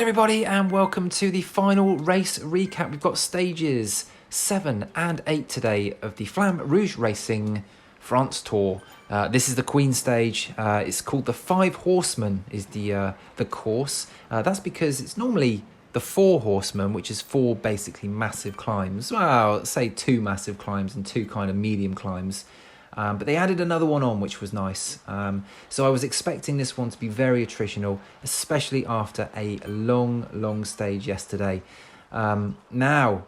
everybody and welcome to the final race recap. We've got stages 7 and 8 today of the Flamme Rouge Racing France Tour. This is the Queen stage. It's called the 5 Horseman is the course. That's because it's normally the 4 Horsemen, which is 4 basically massive climbs. Well, say 2 massive climbs and 2 kind of medium climbs. But they added another one on, which was nice. So I was expecting this one to be very attritional, especially after a long stage yesterday. Now,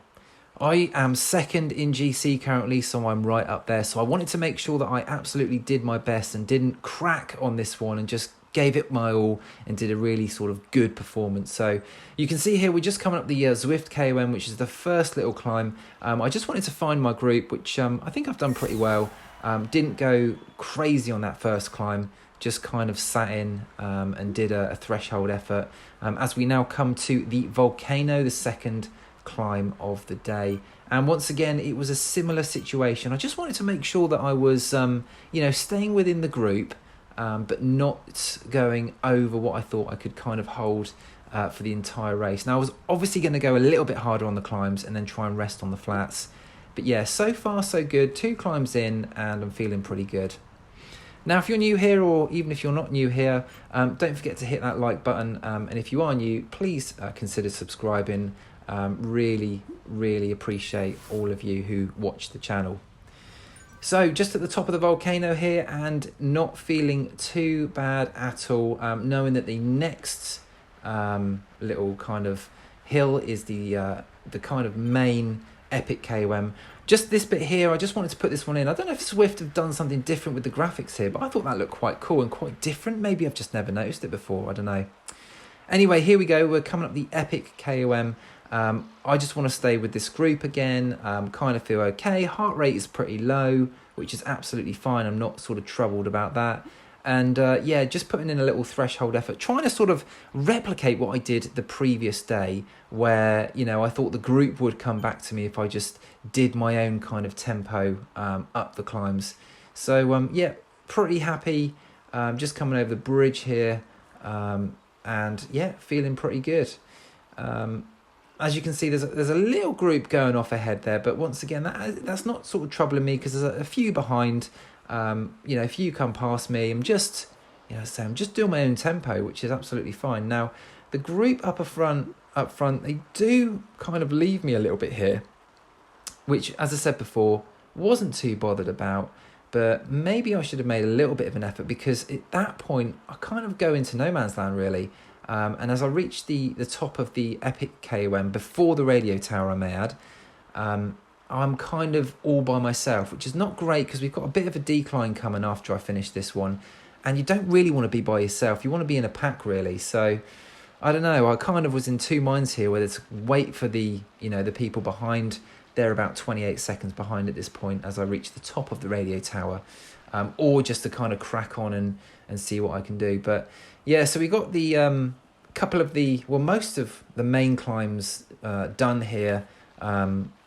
I am second in GC currently, so I'm right up there. So I wanted to make sure that I absolutely did my best and didn't crack on this one and just gave it my all and did a really sort of good performance. So you can see here we're just coming up the Zwift KOM, which is the first little climb. I just wanted to find my group, which I think I've done pretty well. Didn't go crazy on that first climb, just kind of sat in and did a threshold effort. As we now come to the volcano, the second climb of the day. And once again, it was a similar situation. I just wanted to make sure that I was, staying within the group, but not going over what I thought I could kind of hold for the entire race. Now, I was obviously going to go a little bit harder on the climbs and then try and rest on the flats. But yeah, so far so good. 2 climbs in and I'm feeling pretty good. Now, if you're new here or even if you're not new here, don't forget to hit that like button. And if you are new, please consider subscribing. Really appreciate all of you who watch the channel. So just at the top of the volcano here and not feeling too bad at all. Knowing that the next little kind of hill is the kind of main epic KOM. Just this bit here, I just wanted to put this one in. I don't know if Zwift have done something different with the graphics here, but I thought that looked quite cool and quite different. Maybe I've just never noticed it before, I don't know. Anyway, here we go, we're coming up the epic KOM. I just want to stay with this group again, kind of feel okay. Heart rate is pretty low, which is absolutely fine. I'm not sort of troubled about that. And yeah, just putting in a little threshold effort, trying to sort of replicate what I did the previous day where, I thought the group would come back to me if I just did my own kind of tempo up the climbs. So yeah, pretty happy. Just coming over the bridge here and yeah, feeling pretty good. As you can see, there's a little group going off ahead there, but once again, that's not sort of troubling me because there's a few behind. A few come past me. I'm just doing my own tempo, which is absolutely fine. Now, the group up front, they do kind of leave me a little bit here, which, as I said before, wasn't too bothered about. But maybe I should have made a little bit of an effort because at that point, I kind of go into no man's land, really. And as I reached the top of the epic KOM before the radio tower, I may add, I'm kind of all by myself, which is not great because we've got a bit of a decline coming after I finish this one. And you don't really want to be by yourself. You want to be in a pack, really. So, I don't know. I kind of was in 2 minds here, whether to wait for the people behind. They're about 28 seconds behind at this point as I reach the top of the radio tower. Or just to kind of crack on and see what I can do. But, yeah, so we got the most of the main climbs done here.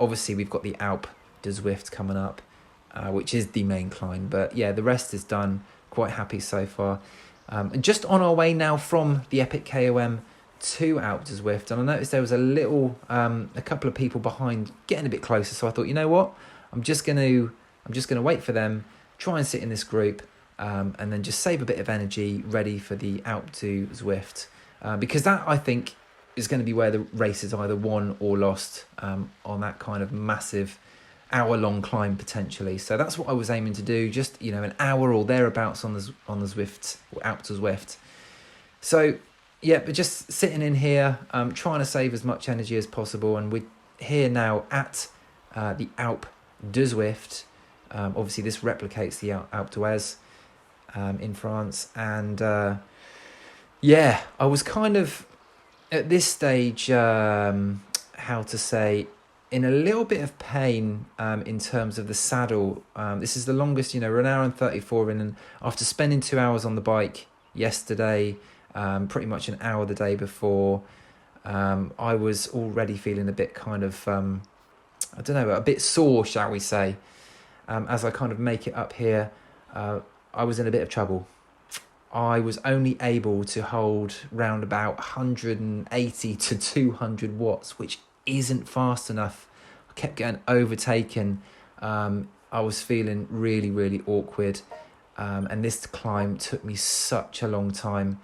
Obviously we've got the Alpe de Zwift coming up, which is the main climb, but yeah, the rest is done. Quite happy so far. And just on our way now from the epic KOM to Alpe de Zwift, and I noticed there was a couple of people behind getting a bit closer, so I thought, you know what, I'm just gonna wait for them, try and sit in this group, and then just save a bit of energy ready for the Alpe de Zwift, because that, I think, is going to be where the race is either won or lost on that kind of massive hour-long climb potentially. So that's what I was aiming to do, just an hour or thereabouts on the Zwift or Alpe de Zwift. So yeah, but just sitting in here, trying to save as much energy as possible, and we're here now at the Alpe de Zwift. Obviously, this replicates the Alpe d'Huez in France, and yeah, I was kind of at this stage, in a little bit of pain in terms of the saddle. This is the longest, we're 1 hour and 34 in, and after spending 2 hours on the bike yesterday, pretty much an hour the day before, I was already feeling a bit kind of, a bit sore, shall we say. As I kind of make it up here, I was in a bit of trouble. I was only able to hold round about 180 to 200 watts, which isn't fast enough. I kept getting overtaken. I was feeling really, really awkward. And this climb took me such a long time.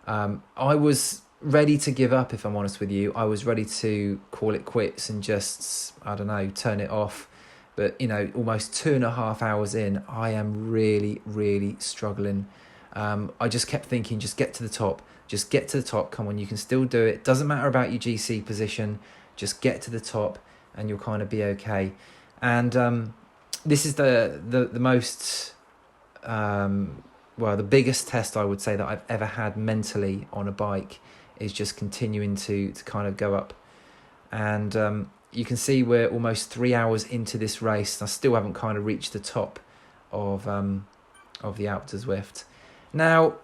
I was ready to give up, if I'm honest with you. I was ready to call it quits and just, I don't know, turn it off. But, you know, almost 2.5 hours in, I am really, really struggling. I just kept thinking, just get to the top. Just get to the top. Come on, you can still do it. Doesn't matter about your GC position. Just get to the top and you'll kind of be okay. And this is the most... the biggest test I would say that I've ever had mentally on a bike is just continuing to kind of go up. And you can see we're almost 3 hours into this race. I still haven't kind of reached the top of the Alpe du Zwift. Now,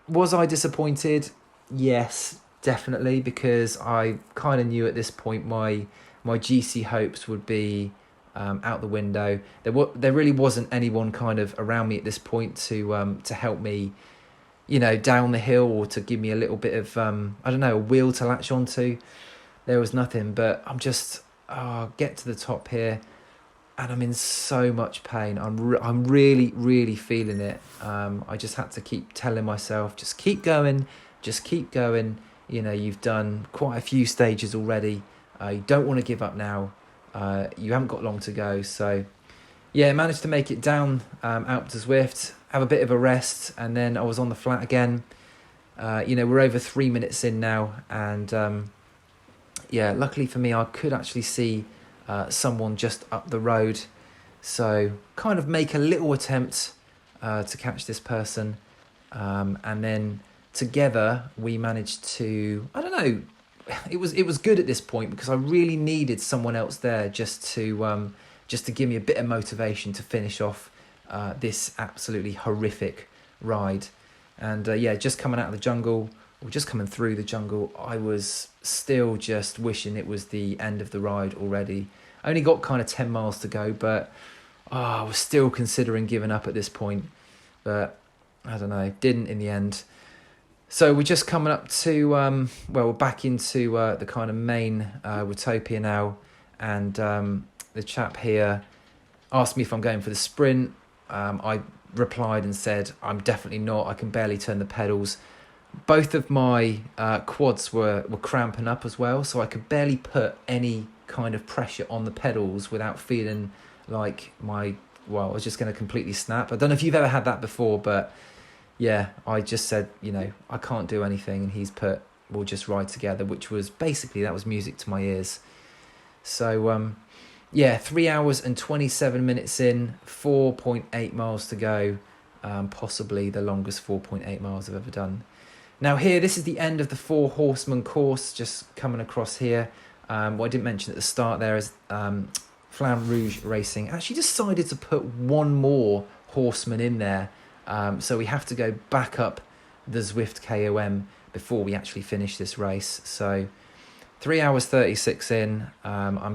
was I disappointed? Yes, definitely, because I kind of knew at this point my GC hopes would be out the window. There really wasn't anyone kind of around me at this point to help me, you know, down the hill, or to give me a little bit of I don't know, a wheel to latch onto. There was nothing, but I'm just get to the top here, and I'm in so much pain. I'm really, really feeling it. I just had to keep telling myself, just keep going. You know, you've done quite a few stages already. You don't want to give up now. You haven't got long to go. So yeah, managed to make it down Alpe du Zwift, have a bit of a rest, and then I was on the flat again. You know, we're over 3 minutes in now, and yeah, luckily for me, I could actually see someone just up the road, so kind of make a little attempt to catch this person, and then together we managed to, I don't know, it was good at this point, because I really needed someone else there just to give me a bit of motivation to finish off this absolutely horrific ride. And yeah, just coming out of the jungle, or just coming through the jungle, I was still just wishing it was the end of the ride already. I only got kind of 10 miles to go, but I was still considering giving up at this point. But I don't know, didn't in the end. So we're just coming up to, we're back into the kind of main Watopia now. And the chap here asked me if I'm going for the sprint. I replied and said, I'm definitely not. I can barely turn the pedals. Both of my quads were cramping up as well, so I could barely put any kind of pressure on the pedals without feeling like I was just going to completely snap. I don't know if you've ever had that before, but yeah, I just said, you know, I can't do anything, and he's put, we'll just ride together, which was basically, that was music to my ears. So yeah, 3 hours and 27 minutes in, 4.8 miles to go, possibly the longest 4.8 miles I've ever done. Now here, this is the end of the 4 Horseman course, just coming across here. What I didn't mention at the start there is Flamme Rouge Racing actually decided to put one more Horseman in there. So we have to go back up the Zwift KOM before we actually finish this race. So 3 hours 36 in, I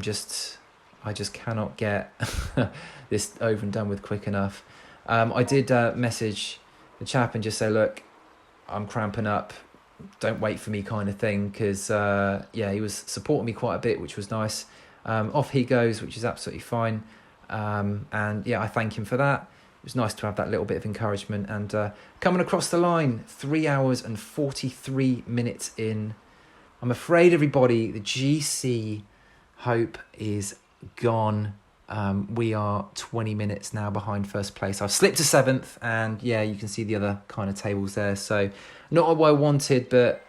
just cannot get this over and done with quick enough. I did message the chap and just say, look, I'm cramping up, don't wait for me, kind of thing, because yeah, he was supporting me quite a bit, which was nice. Off he goes, which is absolutely fine. And yeah, I thank him for that. It was nice to have that little bit of encouragement. And coming across the line, 3 hours and 43 minutes in. I'm afraid, everybody, the GC hope is gone. We are 20 minutes now behind first place. I've slipped to 7th, and yeah, you can see the other kind of tables there. So not what I wanted, but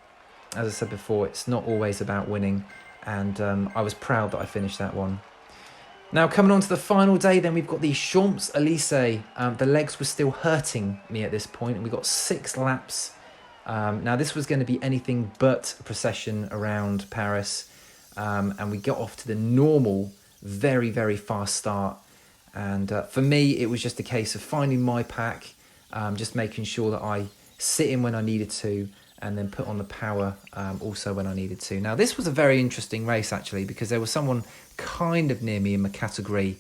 as I said before, it's not always about winning. And I was proud that I finished that one. Now, coming on to the final day, then we've got the Champs-Elysees. The legs were still hurting me at this point, and we got 6 laps. Now, this was going to be anything but a procession around Paris. And we got off to the normal, very, very fast start. And for me, it was just a case of finding my pack, just making sure that I sit in when I needed to, and then put on the power also when I needed to. Now, this was a very interesting race, actually, because there was someone kind of near me in my category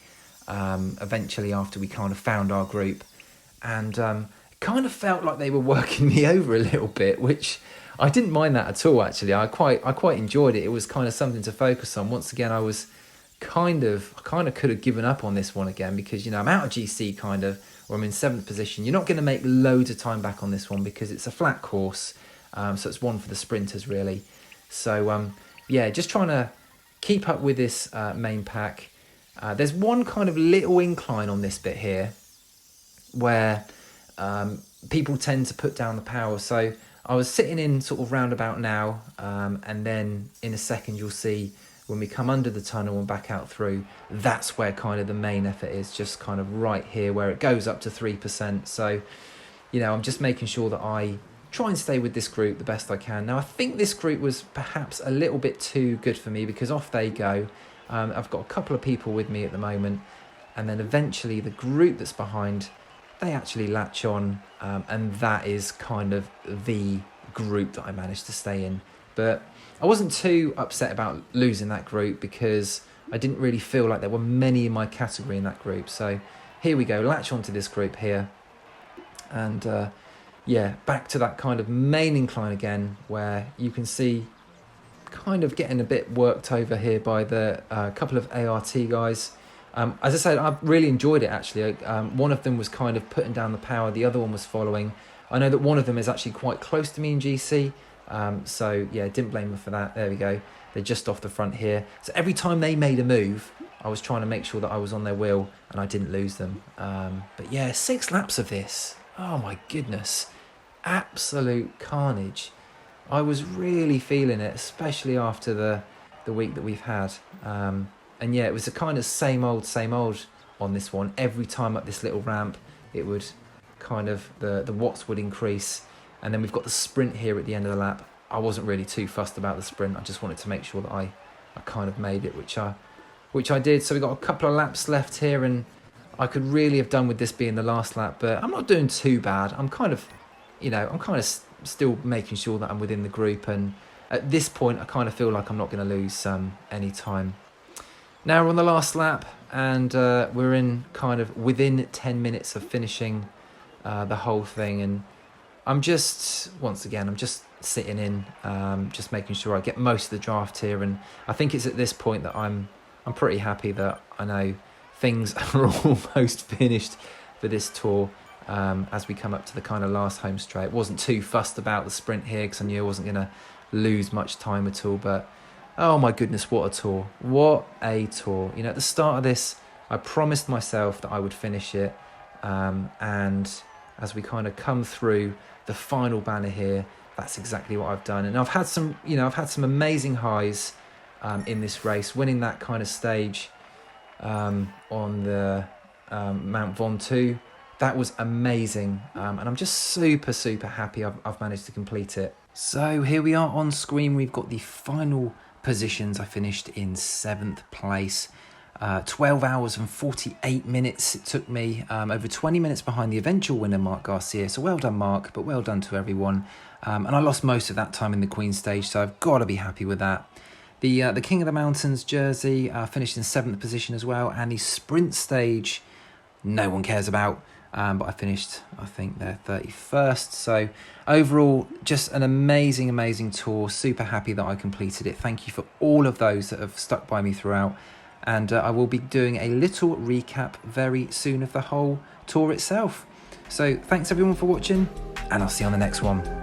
eventually after we kind of found our group. And kind of felt like they were working me over a little bit, which I didn't mind that at all, actually. I quite enjoyed it. It was kind of something to focus on. Once again, I kind of could have given up on this one again, because, you know, I'm out of GC kind of, or I'm in 7th position. You're not going to make loads of time back on this one because it's a flat course. So it's one for the sprinters, really. So, yeah, just trying to keep up with this main pack. There's one kind of little incline on this bit here where people tend to put down the power. So I was sitting in sort of roundabout now, and then in a second you'll see when we come under the tunnel and back out through, that's where kind of the main effort is, just kind of right here where it goes up to 3%. So, you know, I'm just making sure that I try and stay with this group the best I can. Now, I think this group was perhaps a little bit too good for me, because off they go. I've got a couple of people with me at the moment, and then eventually the group that's behind, they actually latch on, and that is kind of the group that I managed to stay in. But I wasn't too upset about losing that group, because I didn't really feel like there were many in my category in that group. So here we go, latch onto this group here, and yeah, back to that kind of main incline again, where you can see kind of getting a bit worked over here by the couple of ART guys. As I said, I really enjoyed it, actually. One of them was kind of putting down the power, the other one was following. I know that one of them is actually quite close to me in GC, so yeah, didn't blame them for that. There we go, they're just off the front here. So every time they made a move, I was trying to make sure that I was on their wheel and I didn't lose them. But yeah, 6 laps of this, oh my goodness, absolute carnage. I was really feeling it, especially after the week that we've had. And yeah, it was a kind of same old on this one. Every time up this little ramp, it would kind of, the watts would increase. And then we've got the sprint here at the end of the lap. I wasn't really too fussed about the sprint. I just wanted to make sure that I kind of made it, which I did. So we've got a couple of laps left here, and I could really have done with this being the last lap, but I'm not doing too bad. I'm kind of, you know, still making sure that I'm within the group, and at this point I kind of feel like I'm not going to lose any time. Now we're on the last lap, and we're in kind of within 10 minutes of finishing the whole thing, and I'm just sitting in, just making sure I get most of the draft here, and I think it's at this point that I'm pretty happy that I know things are almost finished for this tour. As we come up to the kind of last home straight, wasn't too fussed about the sprint here because I knew I wasn't going to lose much time at all. But oh my goodness, what a tour! What a tour! You know, at the start of this, I promised myself that I would finish it, and as we kind of come through the final banner here, that's exactly what I've done. And I've had some amazing highs in this race, winning that kind of stage on the Mount Ventoux. That was amazing, and I'm just super happy I've managed to complete it. So here we are on screen. We've got the final positions. I finished in 7th place. 12 hours and 48 minutes it took me, over 20 minutes behind the eventual winner, Mark Garcia. So well done, Mark, but well done to everyone. And I lost most of that time in the Queen stage, so I've got to be happy with that. The King of the Mountains jersey finished in 7th position as well, and the sprint stage no one cares about. But I finished, I think, there 31st. So overall, just an amazing tour. Super happy that I completed it. Thank you for all of those that have stuck by me throughout. And I will be doing a little recap very soon of the whole tour itself. So thanks everyone for watching, and I'll see you on the next one.